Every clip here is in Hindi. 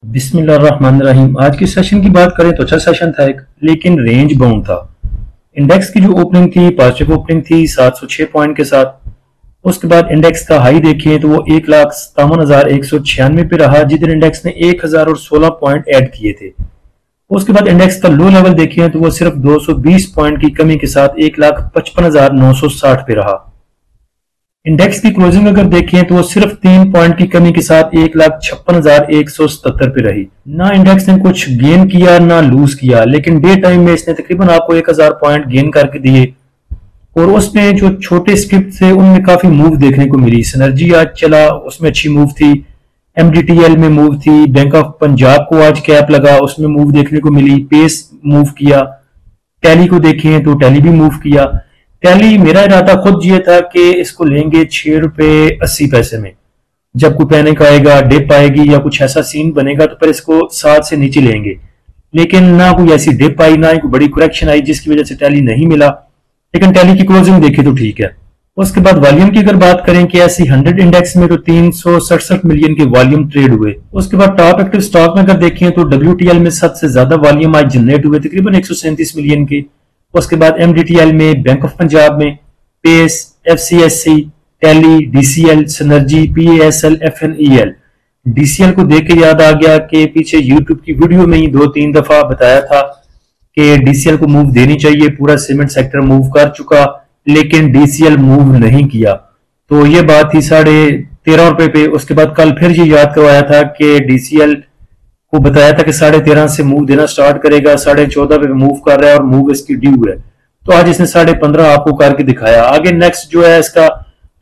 बिस्मिल्लाहिर्रहमानिर्रहीम। आज के सेशन की बात करें तो अच्छा सेशन था एक, लेकिन रेंज बाउंड था। इंडेक्स की जो ओपनिंग थी पॉजिटिव ओपनिंग थी 706 पॉइंट के साथ। उसके बाद इंडेक्स का हाई देखिए तो वो 1,57,196 पे रहा, जिधर इंडेक्स ने 1016 पॉइंट ऐड किए थे। उसके बाद इंडेक्स का लो लेवल देखिए तो वो सिर्फ 220 पॉइंट की कमी के साथ 1,55,960 पे रहा। इंडेक्स की क्लोजिंग अगर देखें तो वो सिर्फ 3 पॉइंट की कमी के साथ 1,56,177 पे रही। ना इंडेक्स ने कुछ गेन किया ना लूज किया, लेकिन डे टाइम में इसने तकरीबन आपको 1,000 पॉइंट गेन करके दिए। और उसमें जो छोटे स्क्रिप्ट थे उनमें काफी मूव देखने को मिली। सिनर्जी आज चला, उसमें अच्छी मूव थी। एमडीटीएल में मूव थी। बैंक ऑफ पंजाब को आज कैप लगा, उसमें मूव देखने को मिली। पेस मूव किया। टैली को देखें तो टैली भी मूव किया। टैली मेरा इरादा खुद ये था कि इसको लेंगे 6 रुपए 80 पैसे में। जब कोई पैनिक आएगा, डिप आएगी या कुछ ऐसा सीन बनेगा तो फिर इसको 7 से नीचे लेंगे। लेकिन ना कोई ऐसी डिप आई ना ही कोई बड़ी करेक्शन आई जिसकी वजह से टैली नहीं मिला। लेकिन टैली की क्लोजिंग देखे तो ठीक है। उसके बाद वॉल्यूम की अगर बात करें कि ऐसी 100 इंडेक्स में तो 367 मिलियन के वॉल्यूम ट्रेड हुए। उसके बाद टॉप एक्टिव स्टॉक में अगर देखें तो WTL में सबसे ज्यादा वॉल्यूम आज जनरेट हुए, तकरीबन 137 मिलियन के। उसके बाद MDTL में, बैंक ऑफ पंजाब में, Pace, FCSC, Tally, DCL, Synergy, PASL, FNEL। DCL को देख के याद आ गया कि पीछे यूट्यूब की वीडियो में ही 2-3 दफा बताया था कि DCL को मूव देनी चाहिए। पूरा सीमेंट सेक्टर मूव कर चुका, लेकिन DCL मूव नहीं किया। तो ये बात थी 13.5 रुपए पे। उसके बाद कल फिर ये याद करवाया था कि DCL को बताया था कि 13.5 से मूव देना स्टार्ट करेगा। 14.5 पे मूव कर रहा है और मूव इसकी ड्यू है। तो आज इसने 15.5 आपको करके दिखाया। आगे नेक्स्ट जो है इसका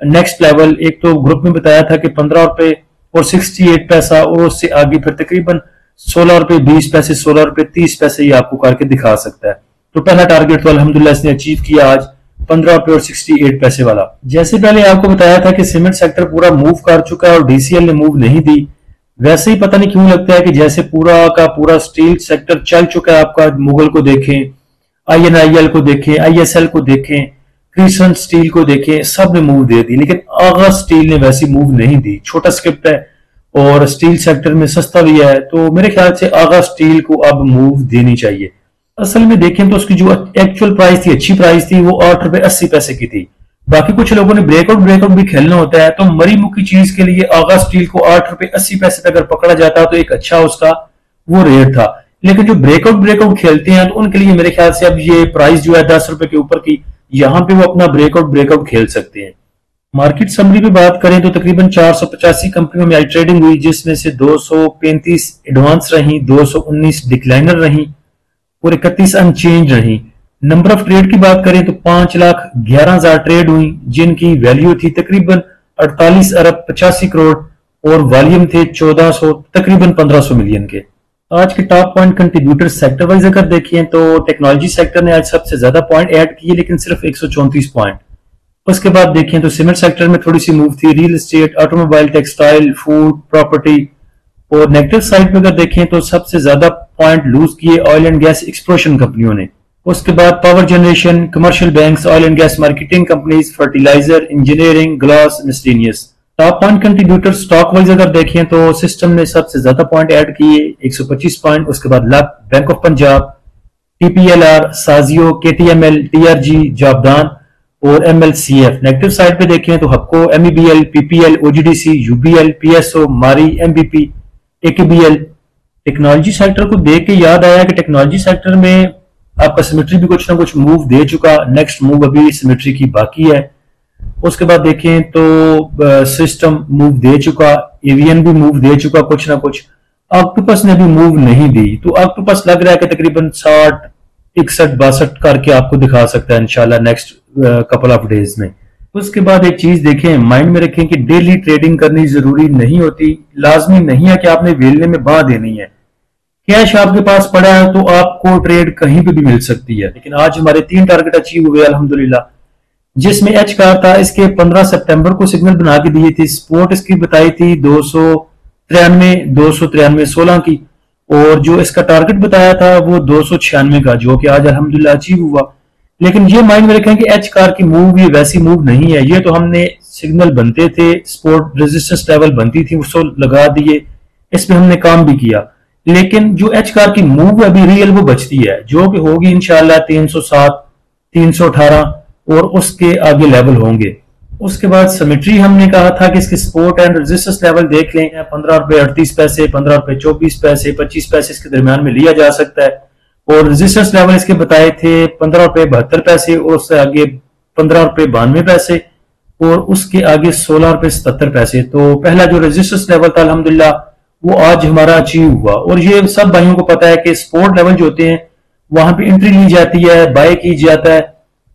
नेक्स्ट लेवल, एक तो ग्रुप में बताया था कि 15 रुपए और 68 पैसा, और उससे आगे फिर तकरीबन 16 रुपए 20 पैसे, 16 रुपए 30 पैसे ये आपको करके दिखा सकता है। तो पहला टारगेट तो अल्हम्दुलिल्लाह इसने अचीव किया आज 15 रुपए और 68 पैसे वाला। जैसे पहले आपको बताया था कि सीमेंट सेक्टर पूरा मूव कर चुका है और DCL ने मूव नहीं दी, वैसे ही पता नहीं क्यों लगता है कि जैसे पूरा का पूरा स्टील सेक्टर चल चुका है। आपका मुगल को देखें, INIL को देखें, ISL को देखें, क्रिसेंट स्टील को देखें, सब ने मूव दे दी, लेकिन आगा स्टील ने वैसी मूव नहीं दी। छोटा स्क्रिप्ट है और स्टील सेक्टर में सस्ता भी है, तो मेरे ख्याल से आगा स्टील को अब मूव देनी चाहिए। असल में देखें तो उसकी जो एक्चुअल प्राइस थी, अच्छी प्राइस थी, वो 8 रुपए 80 पैसे की थी। बाकी कुछ लोगों ने ब्रेकआउट भी खेलना होता है, तो मरी मुक्की चीज के लिए आगा स्टील को 8 रुपए 80 पैसे पे अगर पकड़ा जाता तो एक अच्छा उसका वो रेट था। लेकिन जो ब्रेकआउट खेलते हैं तो उनके लिए मेरे ख्याल से अब ये प्राइस जो है 10 रुपए के ऊपर की, यहाँ पे वो अपना ब्रेकआउट खेल सकते हैं। मार्केट समरी पे बात करें तो तकरीबन 485 कंपनियों में आज ट्रेडिंग हुई, जिसमें से 235 एडवांस रही, 219 डिक्लाइनर रही और 31 अनचेंज रही। नंबर ऑफ ट्रेड की बात करें तो 5,11,000 ट्रेड हुई, जिनकी वैल्यू थी तकरीबन 48 अरब 85 करोड़ और वॉल्यूम थे 1400 तकरीबन 1500 मिलियन के। आज के top point contributor sector wise अगर देखें तो टेक्नोलॉजी सेक्टर ने आज सबसे ज्यादा पॉइंट ऐड किए, लेकिन सिर्फ 134 पॉइंट। उसके बाद देखें तो सीमेंट सेक्टर में थोड़ी सी मूव थी। Real estate, automobile, textile, food, property. और नेगेटिव साइड पे अगर देखें तो सबसे ज्यादा पॉइंट लूज किए ऑयल एंड गैस एक्सप्लोरेशन कंपनियों ने। उसके बाद power generation, commercial banks, oil and gas marketing companies, fertiliser, engineering, glass, miscellaneous. Top point contributor stock wise अगर देखें तो सिस्टम ने सबसे ज्यादा पॉइंट ऐड किए 125 पॉइंट। उसके बाद luck, bank of Punjab, TPLR, साजियो, KTML, TRG, जाबदान और MLCF। नेगेटिव साइड पे देखें तो हपको, MEBL, PPL, OGDC, UBL, PSO, मारी, MBP, AKBL। टेक्नोलॉजी सेक्टर को देख के याद आया कि टेक्नोलॉजी सेक्टर में आपका सिमेट्री भी कुछ ना कुछ मूव दे चुका। नेक्स्ट मूव अभी सिमेट्री की बाकी है। उसके बाद देखें तो सिस्टम मूव दे चुका, एवीएन भी मूव दे चुका कुछ ना कुछ। ऑक्टोपस ने भी मूव नहीं दी, तो ऑक्टोपस लग रहा है कि तकरीबन 60, 61, 62 करके आपको दिखा सकता है इंशाल्लाह नेक्स्ट कपल ऑफ डेज में। उसके बाद एक चीज देखें, माइंड में रखें कि डेली ट्रेडिंग करनी जरूरी नहीं होती। लाजमी नहीं है कि आपने वेलने में बांध देनी है। कैश आपके पास पड़ा है तो आपको ट्रेड कहीं पे भी मिल सकती है। लेकिन आज हमारे 3 टारगेट अचीव हुए अल्हम्दुलिल्लाह, जिसमें एच कार था। इसके 15 सितंबर को सिग्नल बना के दिए थे। सपोर्ट इसकी बताई थी 293 16 की, और जो इसका टारगेट बताया था वो 296 का, जो कि आज अल्हम्दुलिल्लाह अचीव हुआ। लेकिन ये माइंड में रखें कि एच कार की मूव ये वैसी मूव नहीं है। ये तो हमने सिग्नल बनते थे, सपोर्ट रेजिस्टेंस लेवल बनती थी, उसको लगा दिए, इस पे हमने काम भी किया। लेकिन जो एच कार की मूव अभी रियल वो बचती है, जो कि होगी इंशाल्लाह 307, 318 और उसके आगे लेवल होंगे। उसके बाद सिमेट्री हमने कहा था कि इसके सपोर्ट एंड रेजिस्टेंस लेवल देख लें, 15 रुपए 38 पैसे, 15 रुपए 24 पैसे, 25 पैसे इसके दरमियान में लिया जा सकता है। और रेजिस्टेंस लेवल इसके बताए थे 15 रुपए 72 पैसे और उससे आगे 15 रुपए 92 पैसे और उसके आगे 16 रुपए 77 पैसे। तो पहला जो रेजिस्टेंस लेवल था अल्हम्दुलिल्लाह वो आज हमारा अचीव हुआ। और ये सब भाइयों को पता है कि सपोर्ट लेवल जो होते हैं वहां पे एंट्री ली जाती है, बाय की जाता है,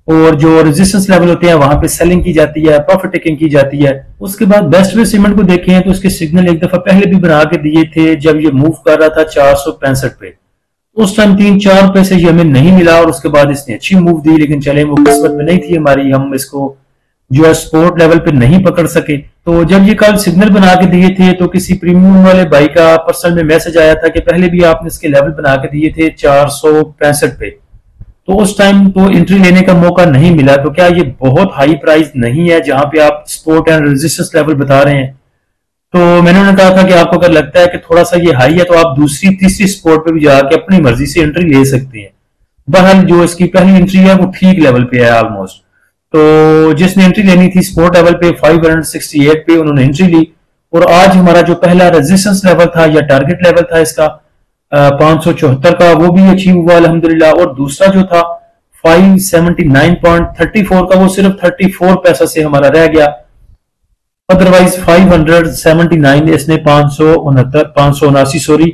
और जो रेजिस्टेंस लेवल होते हैं वहां पे सेलिंग की जाती है, प्रॉफिट टेकिंग की जाती है। उसके बाद बेस्ट वे सीमेंट को देखें तो उसके सिग्नल एक दफा पहले भी बना के दिए थे जब ये मूव कर रहा था 465 पे। उस टाइम 3-4 रुपए से ये हमें नहीं मिला और उसके बाद इसने अच्छी मूव दी, लेकिन चले वो किस्मत में नहीं थी हमारी, हम इसको जो है सपोर्ट लेवल पे नहीं पकड़ सके। तो जब ये कल सिग्नल बना के दिए थे तो किसी प्रीमियम वाले भाई का पर्सनल में मैसेज आया था कि पहले भी आपने इसके लेवल बना के दिए थे 465 पे, तो उस टाइम तो एंट्री लेने का मौका नहीं मिला। तो क्या ये बहुत हाई प्राइस नहीं है जहां पे आप सपोर्ट एंड रेजिस्टेंस लेवल बता रहे हैं? तो मैंने उन्हें कहा था कि आपको अगर लगता है कि थोड़ा सा ये हाई है तो आप दूसरी तीसरी सपोर्ट पे भी जाके अपनी मर्जी से एंट्री ले सकते हैं। बहरहाल जो इसकी पहली एंट्री है वो ठीक लेवल पे है ऑलमोस्ट। तो जिसने एंट्री लेनी थी सपोर्ट लेवल पे 568 पे उन्होंने एंट्री ली। और आज हमारा जो पहला रेजिस्टेंस लेवल था या टारगेट लेवल था इसका 574 का, वो भी अचीव हुआ अल्हम्दुलिल्लाह। और दूसरा जो था 579.34 का, वो सिर्फ 34 पैसा से हमारा रह गया। अदरवाइज 579 इसने 579 सॉरी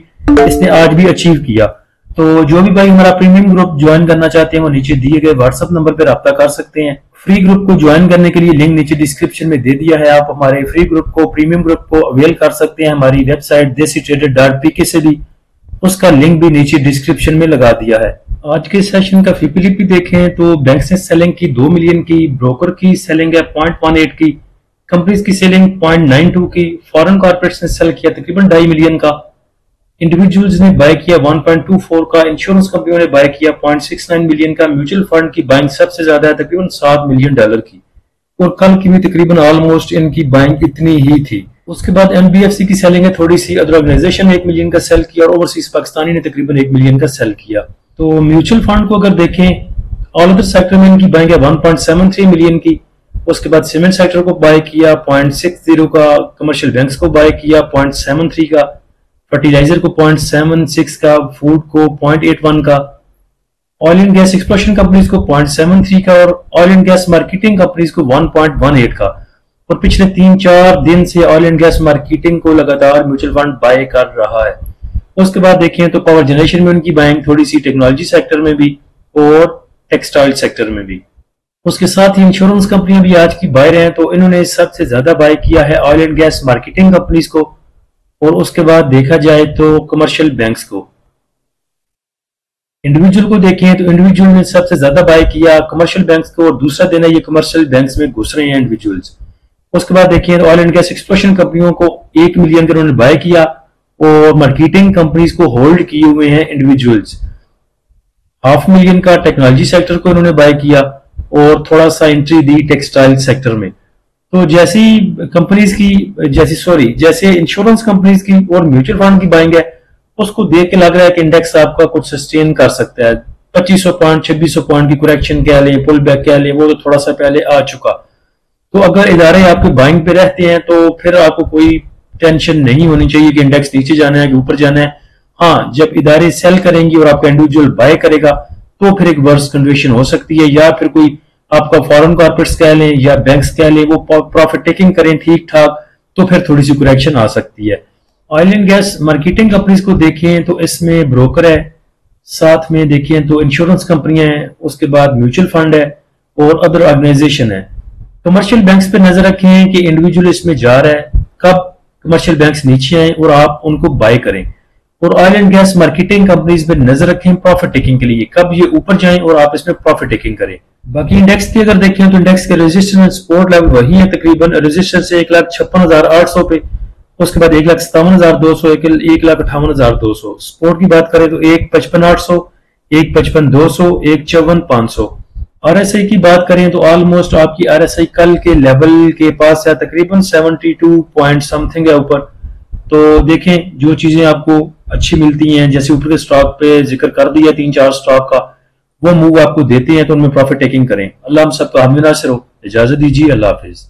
इसने आज भी अचीव किया। तो जो भी भाई हमारा प्रीमियम ग्रुप ज्वाइन करना चाहते हैं वो नीचे दिए गए व्हाट्सएप नंबर पर राब्ता कर सकते हैं। फ्री ग्रुप को ज्वाइन करने के लिए लिंक नीचे डिस्क्रिप्शन में दे दिया है। आप हमारे फ्री ग्रुप को, प्रीमियम ग्रुप को अवेल कर सकते हैं हमारी वेबसाइट desitrader.pk से भी, उसका लिंक भी नीचे डिस्क्रिप्शन में लगा दिया है। आज के सेशन का फीपीलीपी देखें तो बैंक ने सेलिंग की 2 मिलियन की, ब्रोकर की सेलिंग है 0.18 की, कंपनीज की सेलिंग 0.92 की, फॉरेन कॉर्पोरेट्स ने सेल किया तकरीबन 2.5 मिलियन का, इंडिविजुअल्स ने बाय किया 1.24 का, इंश्योरेंस कंपनियों ने बाय किया 0.69 मिलियन का, म्यूचुअल फंड की बाइंग सबसे ज्यादा है तकरीबन $7 मिलियन की, और कल की भी तकरीबन ऑलमोस्ट इनकी बाइंग इतनी ही थी। उसके बाद एनबीएफसी की सेलिंग है थोड़ी सी, अदर ऑर्गेनाइजेशन ने 1 मिलियन का सेल किया और ओवरसीज पाकिस्तानी ने तकरीबन 1 मिलियन का सेल किया। तो म्यूचुअल फंड को अगर देखें ऑल अदर सेक्टर में इनकी बाइंग है 1.73 मिलियन की। उसके बाद सीमेंट सेक्टर को बाय किया 0.60 का, कमर्शियल बैंक्स को बाय किया 0.73 का, फर्टिलाइजर को 0.76 का, फूड को 0.81 का, oil and gas exploration companies को 0.73 का और oil and gas marketing companies को 1.18 का। और पिछले 3-4 दिन से ऑयल एंड गैस मार्केटिंग को लगातार म्यूचुअल फंड बाय कर रहा है। उसके बाद देखें तो पावर जनरेशन में उनकी बाइंग थोड़ी सी, टेक्नोलॉजी सेक्टर में भी और टेक्सटाइल सेक्टर में भी। उसके साथ ही इंश्योरेंस कंपनियां भी आज की बायर हैं, तो इन्होंने सबसे ज्यादा बाय किया है oil and gas marketing companies को, और उसके बाद देखा जाए तो कमर्शियल बैंक्स को। इंडिविजुअल को देखें तो इंडिविजुअल ने सबसे ज्यादा बाय किया कमर्शियल बैंक्स को, और दूसरा दिन है ये कमर्शियल बैंक्स में घुस रहे हैं इंडिविजुअल्स। उसके बाद देखिए ऑयल एंड गैस एक्सप्लोरेशन कंपनियों को 1 मिलियन का उन्होंने बाय किया, और मार्केटिंग कंपनीज को होल्ड किए हुए हैं इंडिविजुअल्स। 500 मिलियन का टेक्नोलॉजी सेक्टर को उन्होंने बाय किया, और थोड़ा सा एंट्री दी टेक्सटाइल सेक्टर में। तो जैसे इंश्योरेंस कंपनीज की और म्यूचुअल फंड की बाइंग है, उसको देख के लग रहा है कि इंडेक्स आपका कुछ सस्टेन कर सकता है। 2500 पॉइंट 2600 पॉइंट की करेक्शन कह लें, पुल बैक कह लें, वो तो थोड़ा सा पहले आ चुका। तो अगर इदारे आपके बाइंग पे रहते हैं तो फिर आपको कोई टेंशन नहीं होनी चाहिए कि इंडेक्स नीचे जाना है कि ऊपर जाना है। हाँ, जब इदारे सेल करेंगी और आपका इंडिविजुअल बाय करेगा तो फिर एक वर्स कंडीशन हो सकती है, या फिर कोई आपका फॉरेन कॉर्पोरेट्स कह लें या बैंक्स कह लें वो प्रॉफिट टेकिंग करें ठीक ठाक, तो फिर थोड़ी सी करेक्शन आ सकती है। Oil and gas marketing companies को देखें तो इसमें ब्रोकर है, साथ में देखें तो इंश्योरेंस कंपनियां हैं, उसके बाद म्यूचुअल फंड है और अदर ऑर्गेनाइजेशन है। कमर्शियल बैंक्स पे नजर रखें कि इंडिविजुअल इसमें जा रहा है, कब कमर्शियल बैंक्स नीचे आए और आप उनको बाय करें। और oil and gas marketing companies पे नजर रखें प्रॉफिट टेकिंग के लिए, कब ये ऊपर जाएं और आप इसमें प्रॉफिट टेकिंग करें। बाकी इंडेक्स की अगर देखें तो इंडेक्स के रेजिस्टेंस एंड सपोर्ट लेवल वही है, तकरीबन रेजिस्टेंस 1,56,800 पे, उसके बाद 1,57,200, 1,58,200। सपोर्ट की बात करें तो 1,55,800, 1,55,200, 1,54,500। आरएसआई की बात करें तो ऑलमोस्ट आपकी आरएसआई कल के लेवल के पास है, तकरीबन 72 पॉइंट समथिंग है ऊपर। तो देखें जो चीजें आपको अच्छी मिलती हैं, जैसे ऊपर के स्टॉक पे जिक्र कर दिया 3-4 स्टॉक का, वो मूव आपको देते हैं तो उनमें प्रॉफिट टेकिंग करें। अल्लाह हम सबका हामी नासिर हो। इजाजत दीजिए, अल्लाह हाफिज।